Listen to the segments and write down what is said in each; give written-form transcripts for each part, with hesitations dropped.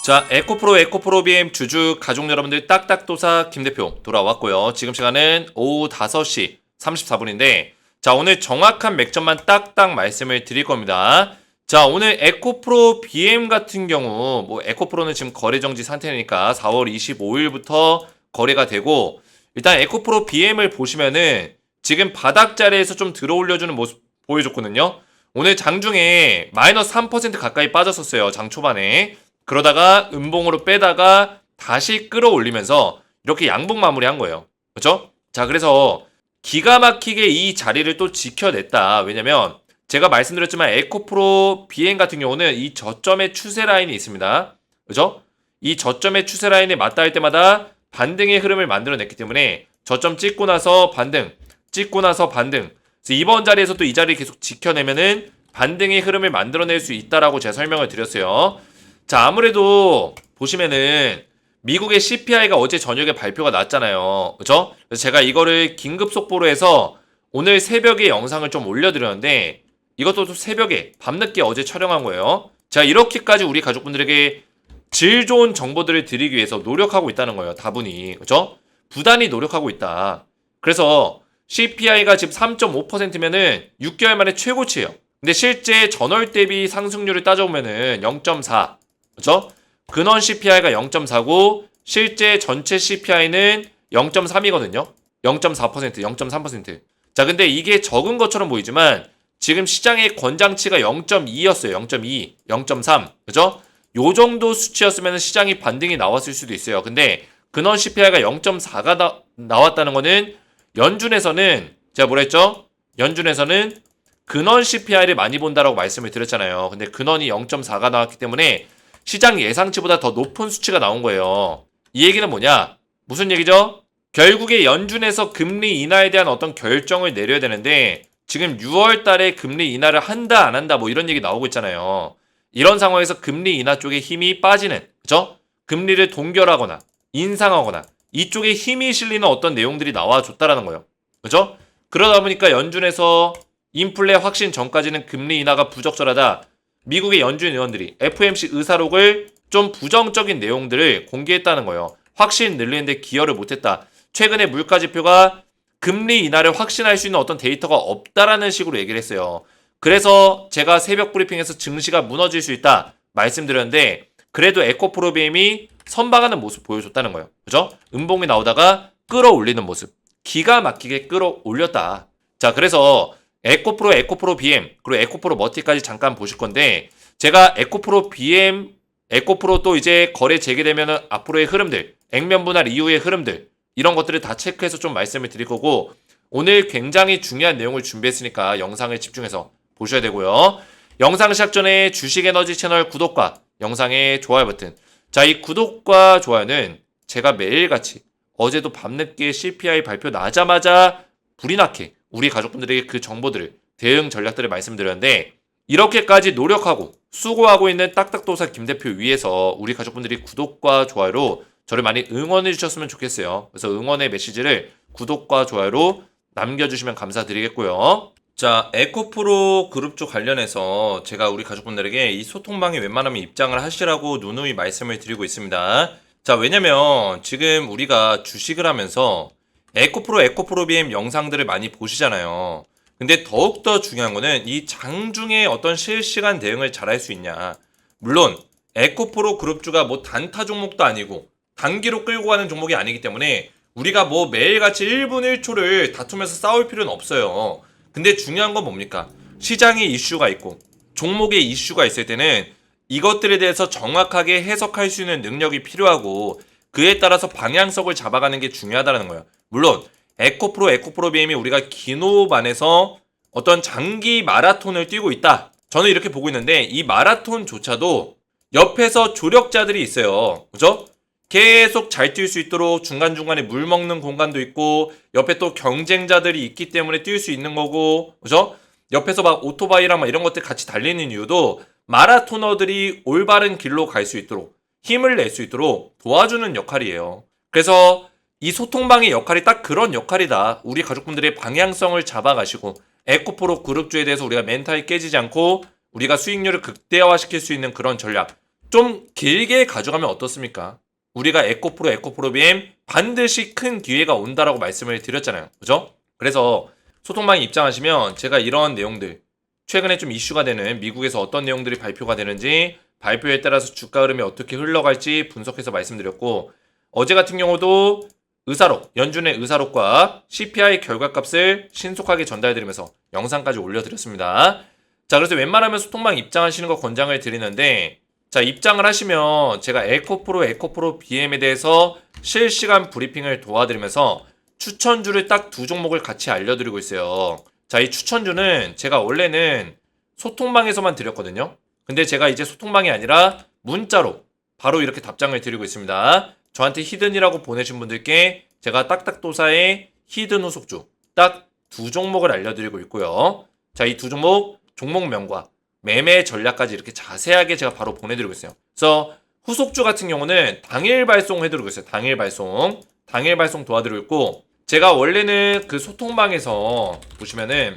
자, 에코프로 BM 주주 가족 여러분들 딱딱도사 김대표 돌아왔고요. 지금 시간은 오후 5시 34분인데 자, 오늘 정확한 맥점만 딱딱 말씀을 드릴 겁니다. 자, 오늘 에코프로 BM 같은 경우 뭐 에코프로는 지금 거래 정지 상태니까 4월 25일부터 거래가 되고 일단 에코프로 BM을 보시면은 지금 바닥 자리에서 좀 들어 올려주는 모습 보여줬거든요. 오늘 장중에 마이너스 3% 가까이 빠졌었어요. 장 초반에. 그러다가 음봉으로 빼다가 다시 끌어올리면서 이렇게 양봉 마무리한 거예요. 그렇죠? 자, 그래서 기가 막히게 이 자리를 또 지켜냈다. 왜냐면 제가 말씀드렸지만 에코프로 BM 같은 경우는 이 저점의 추세 라인이 있습니다. 그렇죠? 이 저점의 추세 라인에 맞닿을 때마다 반등의 흐름을 만들어냈기 때문에 저점 찍고 나서 반등, 찍고 나서 반등. 그래서 이번 자리에서 또 이 자리를 계속 지켜내면은 반등의 흐름을 만들어낼 수 있다라고 제가 설명을 드렸어요. 자, 아무래도 보시면은 미국의 CPI가 어제 저녁에 발표가 났잖아요. 그죠? 그래서 제가 이거를 긴급 속보로 해서 오늘 새벽에 영상을 좀 올려드렸는데 이것도 또 새벽에 밤늦게 어제 촬영한 거예요. 자, 이렇게까지 우리 가족분들에게 질 좋은 정보들을 드리기 위해서 노력하고 있다는 거예요. 다분히. 그죠? 부단히 노력하고 있다. 그래서 CPI가 지금 3.5%면은 6개월 만에 최고치예요. 근데 실제 전월 대비 상승률을 따져보면은 0.4. 그렇죠? 근원 CPI가 0.4고 실제 전체 CPI는 0.3이거든요. 0.4%, 0.3%. 자, 근데 이게 적은 것처럼 보이지만 지금 시장의 권장치가 0.2였어요. 0.2, 0.3. 그죠? 요 정도 수치였으면 시장이 반등이 나왔을 수도 있어요. 근데 근원 CPI가 0.4가 나왔다는 거는 연준에서는 제가 뭐라 했죠? 연준에서는 근원 CPI를 많이 본다라고 말씀을 드렸잖아요. 근데 근원이 0.4가 나왔기 때문에 시장 예상치보다 더 높은 수치가 나온 거예요. 이 얘기는 뭐냐? 무슨 얘기죠? 결국에 연준에서 금리 인하에 대한 어떤 결정을 내려야 되는데 지금 6월 달에 금리 인하를 한다 안 한다 뭐 이런 얘기 나오고 있잖아요. 이런 상황에서 금리 인하 쪽에 힘이 빠지는, 그죠? 금리를 동결하거나 인상하거나 이쪽에 힘이 실리는 어떤 내용들이 나와줬다라는 거예요. 그죠? 그러다 보니까 연준에서 인플레 확신 전까지는 금리 인하가 부적절하다. 미국의 연준 의원들이 FOMC 의사록을 좀 부정적인 내용들을 공개했다는 거예요. 확신 늘리는데 기여를 못했다. 최근에 물가지표가 금리 인하를 확신할 수 있는 어떤 데이터가 없다라는 식으로 얘기를 했어요. 그래서 제가 새벽 브리핑에서 증시가 무너질 수 있다 말씀드렸는데 그래도 에코프로 BM이 선방하는 모습 보여줬다는 거예요. 그죠? 음봉이 나오다가 끌어올리는 모습. 기가 막히게 끌어올렸다. 자, 그래서 에코프로 BM, 그리고 에코프로 머티까지 잠깐 보실 건데, 제가 에코프로 BM, 에코프로 또 이제 거래 재개되면 앞으로의 흐름들, 액면 분할 이후의 흐름들, 이런 것들을 다 체크해서 좀 말씀을 드릴 거고, 오늘 굉장히 중요한 내용을 준비했으니까 영상을 집중해서 보셔야 되고요. 영상 시작 전에 주식에너지 채널 구독과 영상의 좋아요 버튼. 자, 이 구독과 좋아요는 제가 매일같이 어제도 밤늦게 CPI 발표 나자마자 불이 나게 우리 가족분들에게 그 정보들을, 대응 전략들을 말씀드렸는데 이렇게까지 노력하고 수고하고 있는 딱딱도사 김대표 위해서 우리 가족분들이 구독과 좋아요로 저를 많이 응원해 주셨으면 좋겠어요. 그래서 응원의 메시지를 구독과 좋아요로 남겨주시면 감사드리겠고요. 자, 에코프로 그룹 쪽 관련해서 제가 우리 가족분들에게 이 소통방에 웬만하면 입장을 하시라고 누누이 말씀을 드리고 있습니다. 자, 왜냐면 지금 우리가 주식을 하면서 에코프로 BM 영상들을 많이 보시잖아요. 근데 더욱더 중요한 거는 이 장중에 어떤 실시간 대응을 잘할 수 있냐. 물론 에코프로 그룹주가 뭐 단타 종목도 아니고 단기로 끌고 가는 종목이 아니기 때문에 우리가 뭐 매일같이 1분 1초를 다투면서 싸울 필요는 없어요. 근데 중요한 건 뭡니까? 시장에 이슈가 있고 종목에 이슈가 있을 때는 이것들에 대해서 정확하게 해석할 수 있는 능력이 필요하고 그에 따라서 방향성을 잡아가는 게 중요하다는 거예요. 물론 에코프로 BM이 우리가 긴 호흡 안에서 어떤 장기 마라톤을 뛰고 있다. 저는 이렇게 보고 있는데 이 마라톤조차도 옆에서 조력자들이 있어요. 그죠? 계속 잘 뛸 수 있도록 중간중간에 물 먹는 공간도 있고 옆에 또 경쟁자들이 있기 때문에 뛸 수 있는 거고 그죠? 옆에서 막 오토바이랑 막 이런 것들 같이 달리는 이유도 마라토너들이 올바른 길로 갈 수 있도록 힘을 낼 수 있도록 도와주는 역할이에요. 그래서 이 소통방의 역할이 딱 그런 역할이다. 우리 가족분들의 방향성을 잡아가시고 에코프로 그룹주에 대해서 우리가 멘탈이 깨지지 않고 우리가 수익률을 극대화시킬 수 있는 그런 전략 좀 길게 가져가면 어떻습니까? 우리가 에코프로, 에코프로비엠 반드시 큰 기회가 온다라고 말씀을 드렸잖아요. 그죠? 그래서 소통방에 입장하시면 제가 이런 내용들, 최근에 좀 이슈가 되는 미국에서 어떤 내용들이 발표가 되는지, 발표에 따라서 주가 흐름이 어떻게 흘러갈지 분석해서 말씀드렸고, 어제 같은 경우도 의사록, 연준의 의사록과 CPI 결과값을 신속하게 전달드리면서 영상까지 올려드렸습니다. 자, 그래서 웬만하면 소통방 입장하시는 거 권장을 드리는데, 자, 입장을 하시면 제가 에코프로 BM에 대해서 실시간 브리핑을 도와드리면서 추천주를 딱 두 종목을 같이 알려드리고 있어요. 자, 이 추천주는 제가 원래는 소통방에서만 드렸거든요. 근데 제가 이제 소통방이 아니라 문자로 바로 이렇게 답장을 드리고 있습니다. 저한테 히든이라고 보내신 분들께 제가 딱딱도사의 히든 후속주 딱 두 종목을 알려드리고 있고요. 자, 이 두 종목, 종목명과 매매 전략까지 이렇게 자세하게 제가 바로 보내드리고 있어요. 그래서 후속주 같은 경우는 당일 발송해드리고 있어요. 당일 발송 도와드리고 있고, 제가 원래는 그 소통방에서 보시면은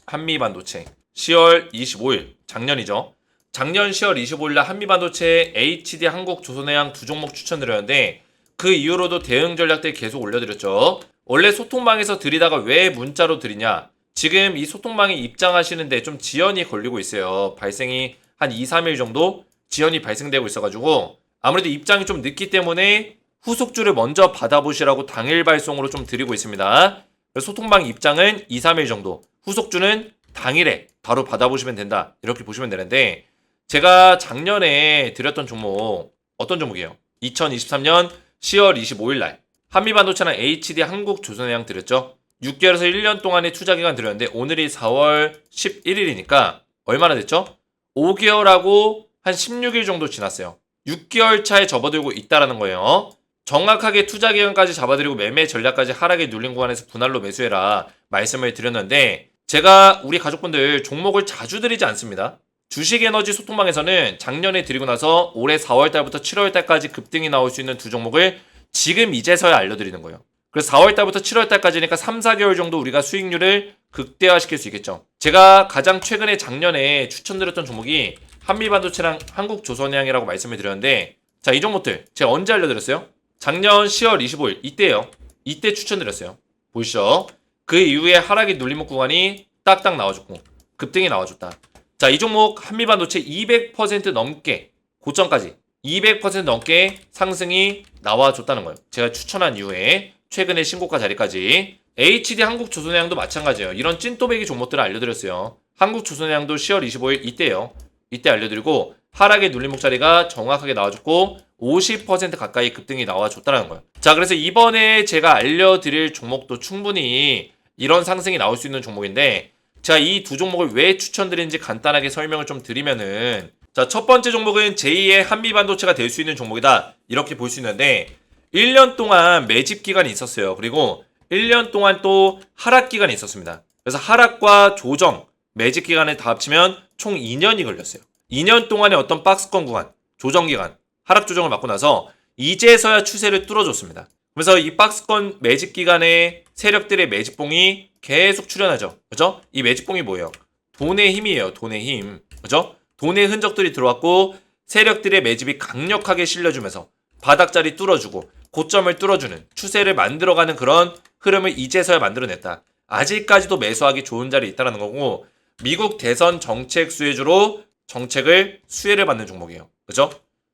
한미반도체 10월 25일 작년이죠. 작년 10월 25일 날 한미반도체, HD 한국조선해양 두 종목 추천드렸는데 그 이후로도 대응 전략들 계속 올려드렸죠. 원래 소통방에서 드리다가 왜 문자로 드리냐? 지금 이 소통방에 입장하시는데 좀 지연이 걸리고 있어요. 발생이 한 2, 3일 정도 지연이 발생되고 있어가지고 아무래도 입장이 좀 늦기 때문에 후속주를 먼저 받아보시라고 당일 발송으로 좀 드리고 있습니다. 그래서 소통방 입장은 2, 3일 정도, 후속주는 당일에 바로 받아보시면 된다. 이렇게 보시면 되는데, 제가 작년에 드렸던 종목 어떤 종목이에요? 2023년 10월 25일 날 한미반도체랑 HD 한국조선해양 드렸죠. 6개월에서 1년 동안의 투자기간 드렸는데 오늘이 4월 11일이니까 얼마나 됐죠? 5개월하고 한 16일 정도 지났어요. 6개월 차에 접어들고 있다라는 거예요. 정확하게 투자기간까지 잡아드리고 매매 전략까지 하락에 눌린 구간에서 분할로 매수해라 말씀을 드렸는데, 제가 우리 가족분들 종목을 자주 드리지 않습니다. 주식에너지 소통방에서는 작년에 드리고 나서 올해 4월달부터 7월달까지 급등이 나올 수 있는 두 종목을 지금 이제서야 알려드리는 거예요. 그래서 4월달부터 7월달까지니까 3, 4개월 정도 우리가 수익률을 극대화시킬 수 있겠죠. 제가 가장 최근에 작년에 추천드렸던 종목이 한미반도체랑 한국조선해양이라고 말씀을 드렸는데, 자, 이 종목들 제가 언제 알려드렸어요? 작년 10월 25일 이때예요. 이때 추천드렸어요. 보이시죠? 그 이후에 하락이 눌림 구간이 딱딱 나와줬고 급등이 나와줬다. 자, 이 종목 한미반도체 200% 넘게 고점까지 200% 넘게 상승이 나와줬다는 거예요. 제가 추천한 이후에 최근에 신고가 자리까지. HD 한국조선해양도 마찬가지예요. 이런 찐또배기 종목들을 알려드렸어요. 한국조선해양도 10월 25일 이때예요. 이때 알려드리고 하락의 눌림목 자리가 정확하게 나와줬고 50% 가까이 급등이 나와줬다는 거예요. 자, 그래서 이번에 제가 알려드릴 종목도 충분히 이런 상승이 나올 수 있는 종목인데, 제가 이 두 종목을 왜 추천드리는지 간단하게 설명을 좀 드리면은, 자, 첫 번째 종목은 제2의 한미반도체가 될 수 있는 종목이다. 이렇게 볼 수 있는데 1년 동안 매집 기간이 있었어요. 그리고 1년 동안 또 하락 기간이 있었습니다. 그래서 하락과 조정, 매집 기간을 다 합치면 총 2년이 걸렸어요. 2년 동안의 어떤 박스권 구간, 조정 기간, 하락 조정을 받고 나서 이제서야 추세를 뚫어줬습니다. 그래서 이 박스권 매집 기간에 세력들의 매집봉이 계속 출현하죠. 그죠? 이 매집봉이 뭐예요? 돈의 힘이에요. 돈의 힘. 그죠? 돈의 흔적들이 들어왔고 세력들의 매집이 강력하게 실려주면서 바닥자리 뚫어주고 고점을 뚫어주는 추세를 만들어가는 그런 흐름을 이제서야 만들어냈다. 아직까지도 매수하기 좋은 자리에 있다는 거고, 미국 대선 정책 수혜주로 정책을 수혜를 받는 종목이에요. 그죠?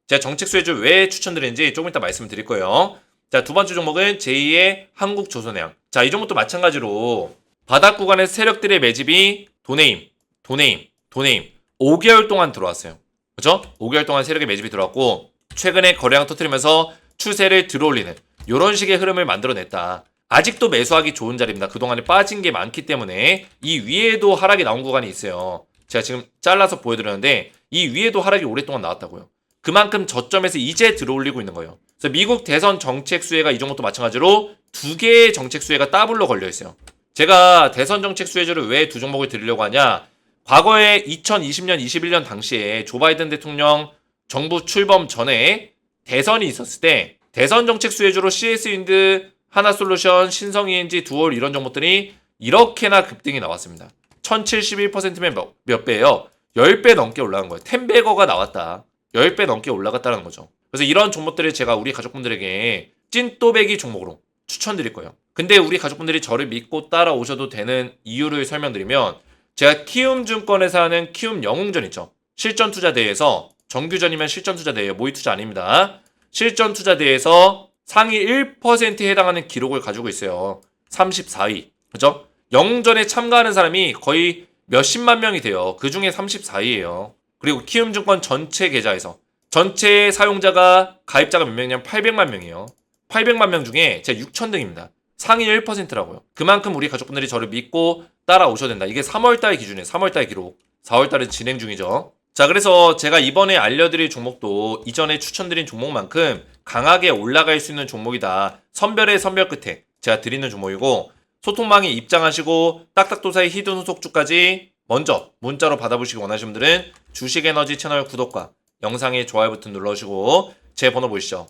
제가 정책 수혜주 왜 추천드리는지 조금 이따 말씀드릴 거예요. 자, 두 번째 종목은 제2의 한국조선해양. 자, 이 종목도 마찬가지로 바닥 구간의 세력들의 매집이 돈의 힘 5개월 동안 들어왔어요. 그죠? 5개월 동안 세력의 매집이 들어왔고 최근에 거래량 터뜨리면서 추세를 들어올리는 이런 식의 흐름을 만들어냈다. 아직도 매수하기 좋은 자리입니다. 그동안에 빠진 게 많기 때문에 이 위에도 하락이 나온 구간이 있어요. 제가 지금 잘라서 보여드렸는데 이 위에도 하락이 오랫동안 나왔다고요. 그만큼 저점에서 이제 들어올리고 있는 거예요. 그래서 미국 대선 정책 수혜가 이 종목도 마찬가지로 두 개의 정책 수혜가 더블로 걸려 있어요. 제가 대선 정책 수혜주를 왜 두 종목을 드리려고 하냐? 과거에 2020년, 21년 당시에 조 바이든 대통령 정부 출범 전에 대선이 있었을 때 대선 정책 수혜주로 CS윈드, 하나솔루션, 신성ENG, 두올 이런 종목들이 이렇게나 급등이 나왔습니다. 1071%면 몇 배예요? 10배 넘게 올라간 거예요. 텐베거가 나왔다. 10배 넘게 올라갔다는 거죠. 그래서 이런 종목들을 제가 우리 가족분들에게 찐또배기 종목으로 추천드릴 거예요. 근데 우리 가족분들이 저를 믿고 따라오셔도 되는 이유를 설명드리면 제가 키움증권에서 하는 키움 영웅전 있죠. 실전투자대회에서 정규전이면 실전투자대회 모의투자 아닙니다. 실전투자대회에서 상위 1%에 해당하는 기록을 가지고 있어요. 34위. 그죠? 영웅전에 참가하는 사람이 거의 몇십만 명이 돼요. 그 중에 34위예요. 그리고 키움증권 전체 계좌에서 전체 사용자가 가입자가 몇 명이냐면 800만 명이에요. 800만 명 중에 제가 6,000등입니다. 상위 1%라고요. 그만큼 우리 가족분들이 저를 믿고 따라오셔야 된다. 이게 3월달 기준이에요. 3월달 기록. 4월달은 진행 중이죠. 자, 그래서 제가 이번에 알려드릴 종목도 이전에 추천드린 종목만큼 강하게 올라갈 수 있는 종목이다. 선별의 선별 끝에 제가 드리는 종목이고 소통방에 입장하시고 딱딱도사의 히든 후속주까지 먼저 문자로 받아보시기 원하시는 분들은 주식에너지 채널 구독과 영상에 좋아요 버튼 눌러주시고 제 번호 보이시죠?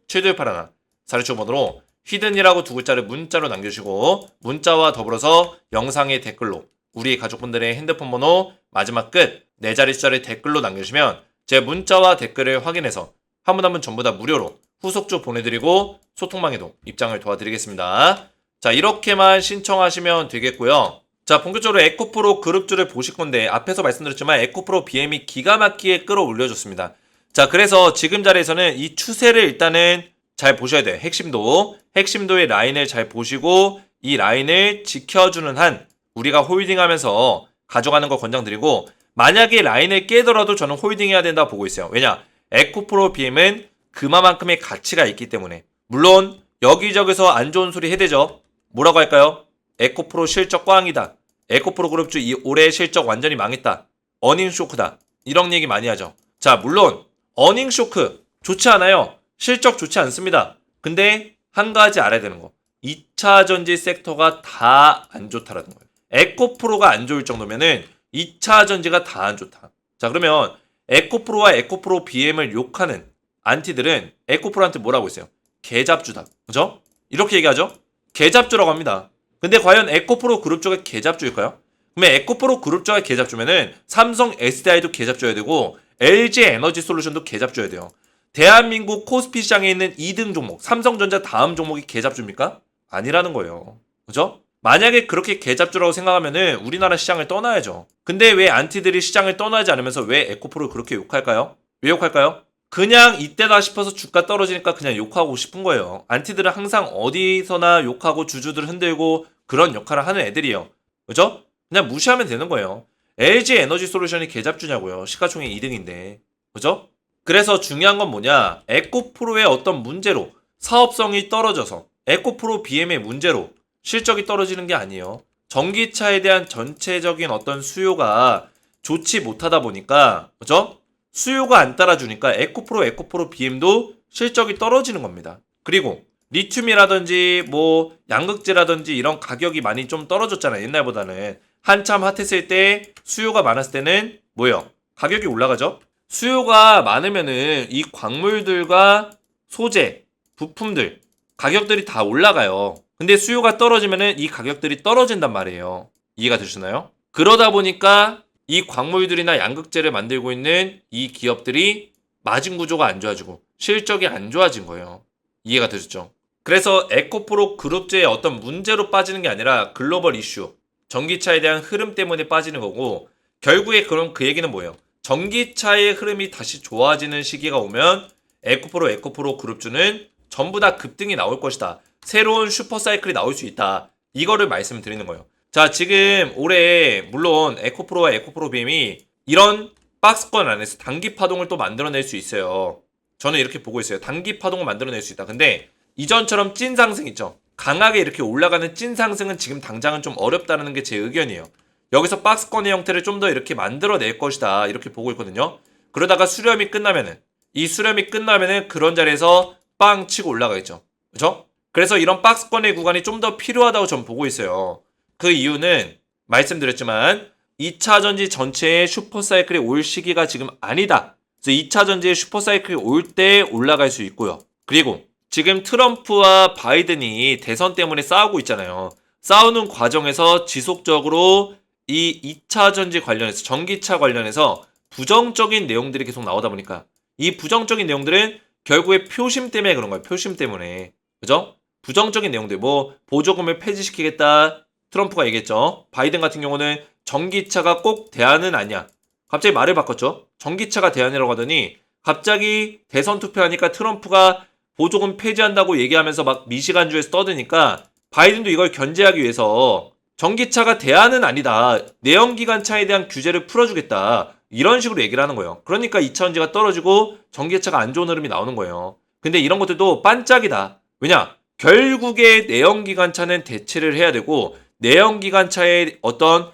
010-7281 사례초 번호로 히든이라고 두 글자를 문자로 남겨주시고 문자와 더불어서 영상의 댓글로 우리 가족분들의 핸드폰 번호 마지막 끝 4자리 숫자를 댓글로 남겨주시면 제 문자와 댓글을 확인해서 한 분 한 분 전부 다 무료로 후속주 보내드리고 소통방에도 입장을 도와드리겠습니다. 자, 이렇게만 신청하시면 되겠고요. 자, 본격적으로 에코프로 그룹주를 보실 건데 앞에서 말씀드렸지만 에코프로 BM이 기가 막히게 끌어올려줬습니다. 자, 그래서 지금 자리에서는 이 추세를 일단은 잘 보셔야 돼요. 핵심도의 라인을 잘 보시고 이 라인을 지켜주는 한 우리가 홀딩하면서 가져가는 거 권장드리고 만약에 라인을 깨더라도 저는 홀딩해야 된다고 보고 있어요. 왜냐? 에코프로 BM은 그만큼의 가치가 있기 때문에 물론 여기저기서 안 좋은 소리 해대죠. 뭐라고 할까요? 에코프로 실적 꽝이다. 에코프로 그룹주 올해 실적 완전히 망했다. 어닝 쇼크다. 이런 얘기 많이 하죠. 자, 물론 어닝 쇼크 좋지 않아요. 실적 좋지 않습니다. 근데 한 가지 알아야 되는 거. 2차전지 섹터가 다 안 좋다라는 거예요. 에코프로가 안 좋을 정도면은 2차전지가 다 안 좋다. 자, 그러면 에코프로와 에코프로 BM을 욕하는 안티들은 에코프로한테 뭐라고 했어요? 개잡주다. 그죠? 이렇게 얘기하죠? 개잡주라고 합니다. 근데 과연 에코프로 그룹주가 개잡주일까요? 그러면 에코프로 그룹주가 개잡주면은 삼성 SDI도 개잡주여야 되고 LG 에너지 솔루션도 개잡주여야 돼요. 대한민국 코스피 시장에 있는 2등 종목 삼성전자 다음 종목이 개잡주입니까? 아니라는 거예요. 그죠? 만약에 그렇게 개잡주라고 생각하면은 우리나라 시장을 떠나야죠. 근데 왜 안티들이 시장을 떠나지 않으면서 왜 에코프로를 그렇게 욕할까요? 왜 욕할까요? 그냥 이때다 싶어서 주가 떨어지니까 그냥 욕하고 싶은 거예요. 안티들은 항상 어디서나 욕하고 주주들 흔들고 그런 역할을 하는 애들이에요. 그죠? 그냥 무시하면 되는 거예요. LG 에너지 솔루션이 개잡주냐고요. 시가총액 2등인데. 그죠? 그래서 중요한 건 뭐냐? 에코프로의 어떤 문제로 사업성이 떨어져서 에코프로 BM의 문제로 실적이 떨어지는 게 아니에요. 전기차에 대한 전체적인 어떤 수요가 좋지 못하다 보니까 그죠? 수요가 안 따라주니까 에코프로 BM도 실적이 떨어지는 겁니다. 그리고 리튬이라든지 뭐 양극재라든지 이런 가격이 많이 좀 떨어졌잖아요. 옛날보다는 한참 핫했을 때 수요가 많았을 때는 뭐예요? 가격이 올라가죠. 수요가 많으면은 이 광물들과 소재, 부품들 가격들이 다 올라가요. 근데 수요가 떨어지면은 이 가격들이 떨어진단 말이에요. 이해가 되시나요? 그러다 보니까 이 광물들이나 양극재를 만들고 있는 이 기업들이 마진 구조가 안 좋아지고 실적이 안 좋아진 거예요. 이해가 되셨죠? 그래서 에코프로 그룹주의 어떤 문제로 빠지는 게 아니라 글로벌 이슈, 전기차에 대한 흐름 때문에 빠지는 거고 결국에 그럼 그 얘기는 뭐예요? 전기차의 흐름이 다시 좋아지는 시기가 오면 에코프로 그룹주는 전부 다 급등이 나올 것이다. 새로운 슈퍼사이클이 나올 수 있다. 이거를 말씀드리는 거예요. 자, 지금 올해 물론 에코프로와 에코프로 BM이 이런 박스권 안에서 단기 파동을 또 만들어낼 수 있어요. 저는 이렇게 보고 있어요. 단기 파동을 만들어낼 수 있다. 근데 이전처럼 찐 상승 있죠. 강하게 이렇게 올라가는 찐 상승은 지금 당장은 좀 어렵다는 게 제 의견이에요. 여기서 박스권의 형태를 좀 더 이렇게 만들어낼 것이다. 이렇게 보고 있거든요. 그러다가 수렴이 끝나면은 그런 자리에서 빵 치고 올라가겠죠. 그렇죠? 그래서 이런 박스권의 구간이 좀 더 필요하다고 전 보고 있어요. 그 이유는 말씀드렸지만 2차전지 전체의 슈퍼사이클이 올 시기가 지금 아니다. 그래서 2차전지의 슈퍼사이클이 올 때 올라갈 수 있고요. 그리고 지금 트럼프와 바이든이 대선 때문에 싸우고 있잖아요. 싸우는 과정에서 지속적으로 이 2차전지 관련해서 전기차 관련해서 부정적인 내용들이 계속 나오다 보니까 이 부정적인 내용들은 결국에 표심 때문에 그런 거예요. 표심 때문에. 그죠? 부정적인 내용들 뭐 보조금을 폐지시키겠다. 트럼프가 얘기했죠. 바이든 같은 경우는 전기차가 꼭 대안은 아니야. 갑자기 말을 바꿨죠. 전기차가 대안이라고 하더니 갑자기 대선 투표하니까 트럼프가 보조금 폐지한다고 얘기하면서 막 미시간주에서 떠드니까 바이든도 이걸 견제하기 위해서 전기차가 대안은 아니다. 내연기관차에 대한 규제를 풀어주겠다. 이런 식으로 얘기를 하는 거예요. 그러니까 2차전지가 떨어지고 전기차가 안 좋은 흐름이 나오는 거예요. 근데 이런 것들도 반짝이다. 왜냐? 결국에 내연기관차는 대체를 해야 되고 내연기관차의 어떤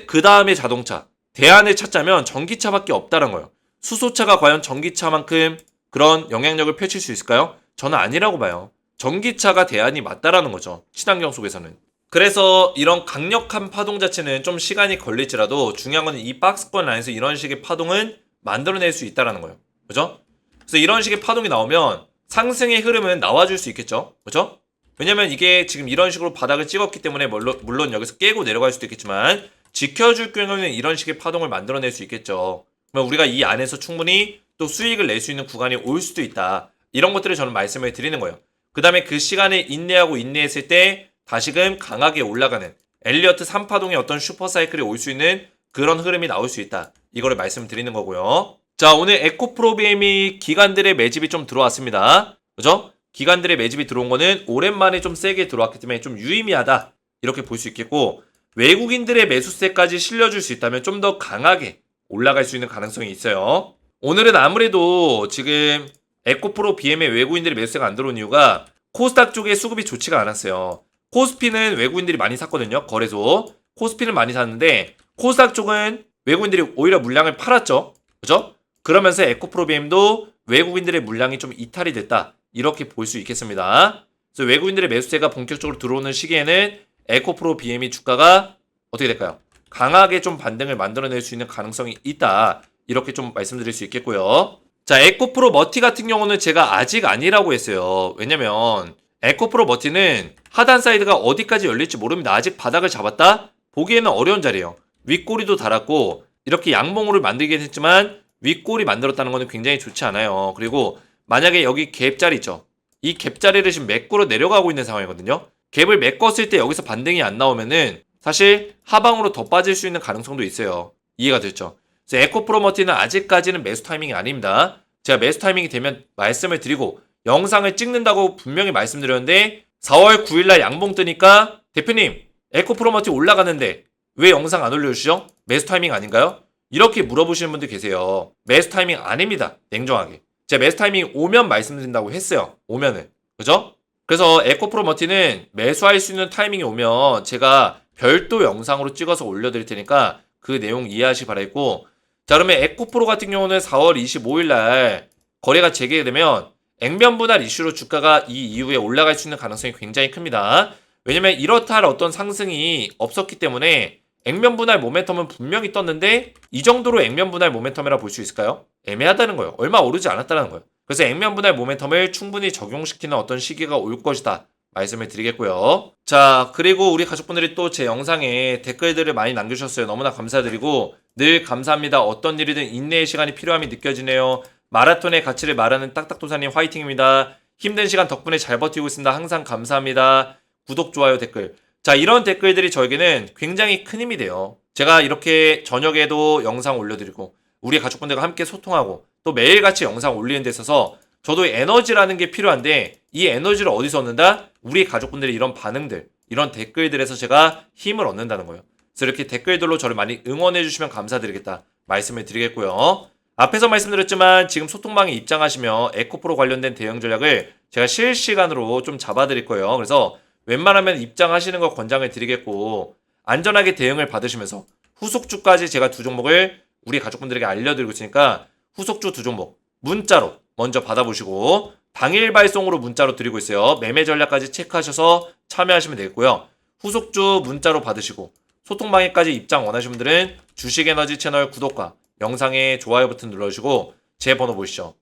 그 다음에 자동차 대안을 찾자면 전기차밖에 없다는 거예요. 수소차가 과연 전기차만큼 그런 영향력을 펼칠 수 있을까요? 저는 아니라고 봐요. 전기차가 대안이 맞다라는 거죠. 친환경 속에서는. 그래서 이런 강력한 파동 자체는 좀 시간이 걸릴지라도 중요한 건 이 박스권 안에서 이런 식의 파동은 만들어낼 수 있다라는 거예요. 그죠? 그래서 이런 식의 파동이 나오면 상승의 흐름은 나와줄 수 있겠죠. 그죠? 왜냐면 이게 지금 이런 식으로 바닥을 찍었기 때문에 물론 여기서 깨고 내려갈 수도 있겠지만 지켜줄 경우에는 이런 식의 파동을 만들어낼 수 있겠죠. 그러면 우리가 이 안에서 충분히 또 수익을 낼 수 있는 구간이 올 수도 있다. 이런 것들을 저는 말씀을 드리는 거예요. 그 다음에 그 시간에 인내했을 때 다시금 강하게 올라가는 엘리어트 3파동의 어떤 슈퍼사이클이 올 수 있는 그런 흐름이 나올 수 있다. 이거를 말씀드리는 거고요. 자, 오늘 에코프로비엠이 기관들의 매집이 좀 들어왔습니다. 그죠? 기관들의 매집이 들어온 거는 오랜만에 좀 세게 들어왔기 때문에 좀 유의미하다. 이렇게 볼 수 있겠고 외국인들의 매수세까지 실려줄 수 있다면 좀 더 강하게 올라갈 수 있는 가능성이 있어요. 오늘은 아무래도 지금 에코프로 BM의 외국인들의 매수세가 안 들어온 이유가 코스닥 쪽에 수급이 좋지가 않았어요. 코스피는 외국인들이 많이 샀거든요. 거래소. 코스피는 많이 샀는데 코스닥 쪽은 외국인들이 오히려 물량을 팔았죠. 그죠? 그러면서 에코프로 BM도 외국인들의 물량이 좀 이탈이 됐다. 이렇게 볼 수 있겠습니다. 그래서 외국인들의 매수세가 본격적으로 들어오는 시기에는 에코프로 BM이 주가가 어떻게 될까요? 강하게 좀 반등을 만들어낼 수 있는 가능성이 있다. 이렇게 좀 말씀드릴 수 있겠고요. 자, 에코프로 머티 같은 경우는 제가 아직 아니라고 했어요. 왜냐면 에코프로 머티는 하단 사이드가 어디까지 열릴지 모릅니다. 아직 바닥을 잡았다? 보기에는 어려운 자리예요. 윗꼬리도 달았고 이렇게 양봉으로 만들긴 했지만 윗꼬리 만들었다는 것은 굉장히 좋지 않아요. 그리고 만약에 여기 갭자리 있죠. 이 갭자리를 지금 메꾸러 내려가고 있는 상황이거든요. 갭을 메꿨을 때 여기서 반등이 안 나오면은 사실 하방으로 더 빠질 수 있는 가능성도 있어요. 이해가 됐죠? 그래서 에코프로머티는 아직까지는 매수 타이밍이 아닙니다. 제가 매수 타이밍이 되면 말씀을 드리고 영상을 찍는다고 분명히 말씀드렸는데 4월 9일날 양봉 뜨니까 대표님 에코프로머티 올라가는데 왜 영상 안 올려주시죠? 매수 타이밍 아닌가요? 이렇게 물어보시는 분들 계세요. 매수 타이밍 아닙니다. 냉정하게. 제가 매수 타이밍 오면 말씀드린다고 했어요. 오면은. 그죠? 그래서 에코프로머티는 매수할 수 있는 타이밍이 오면 제가 별도 영상으로 찍어서 올려드릴 테니까 그 내용 이해하시기 바라겠고 자 그러면 에코프로 같은 경우는 4월 25일 날 거래가 재개되면 액면 분할 이슈로 주가가 이 이후에 올라갈 수 있는 가능성이 굉장히 큽니다. 왜냐면 이렇다 할 어떤 상승이 없었기 때문에 액면 분할 모멘텀은 분명히 떴는데 이 정도로 액면 분할 모멘텀이라 볼 수 있을까요? 애매하다는 거예요. 얼마 오르지 않았다는 거예요. 그래서 액면 분할 모멘텀을 충분히 적용시키는 어떤 시기가 올 것이다. 말씀을 드리겠고요. 자, 그리고 우리 가족분들이 또 제 영상에 댓글들을 많이 남겨주셨어요. 너무나 감사드리고 늘 감사합니다. 어떤 일이든 인내의 시간이 필요함이 느껴지네요. 마라톤의 가치를 말하는 딱딱도사님 화이팅입니다. 힘든 시간 덕분에 잘 버티고 있습니다. 항상 감사합니다. 구독, 좋아요, 댓글. 자, 이런 댓글들이 저에게는 굉장히 큰 힘이 돼요. 제가 이렇게 저녁에도 영상 올려드리고 우리 가족분들과 함께 소통하고 또 매일같이 영상 올리는 데 있어서 저도 에너지라는 게 필요한데 이 에너지를 어디서 얻는다? 우리 가족분들의 이런 반응들, 이런 댓글들에서 제가 힘을 얻는다는 거예요. 그래서 이렇게 댓글들로 저를 많이 응원해 주시면 감사드리겠다 말씀을 드리겠고요. 앞에서 말씀드렸지만 지금 소통방에 입장하시면 에코프로 관련된 대응 전략을 제가 실시간으로 좀 잡아드릴 거예요. 그래서 웬만하면 입장하시는 거 권장을 드리겠고 안전하게 대응을 받으시면서 후속주까지 제가 두 종목을 우리 가족분들에게 알려드리고 있으니까 후속주 두 종목 문자로 먼저 받아보시고 당일 발송으로 문자로 드리고 있어요. 매매 전략까지 체크하셔서 참여하시면 되겠고요. 후속주 문자로 받으시고 소통방에까지 입장 원하시는 분들은 주식에너지 채널 구독과 영상에 좋아요 버튼 눌러주시고 제 번호 보시죠.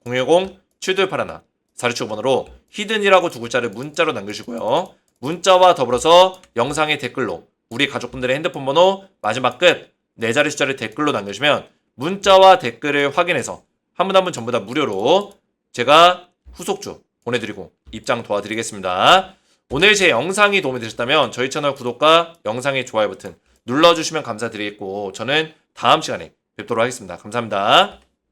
010-7281 사르추 번호로 히든이라고 두 글자를 문자로 남겨주시고요. 문자와 더불어서 영상의 댓글로 우리 가족분들의 핸드폰 번호 마지막 끝 4자리 숫자를 댓글로 남겨주시면 문자와 댓글을 확인해서 한 분 한 분 전부 다 무료로 제가 후속주 보내드리고 입장 도와드리겠습니다. 오늘 제 영상이 도움이 되셨다면 저희 채널 구독과 영상의 좋아요 버튼 눌러주시면 감사드리겠고 저는 다음 시간에 뵙도록 하겠습니다. 감사합니다.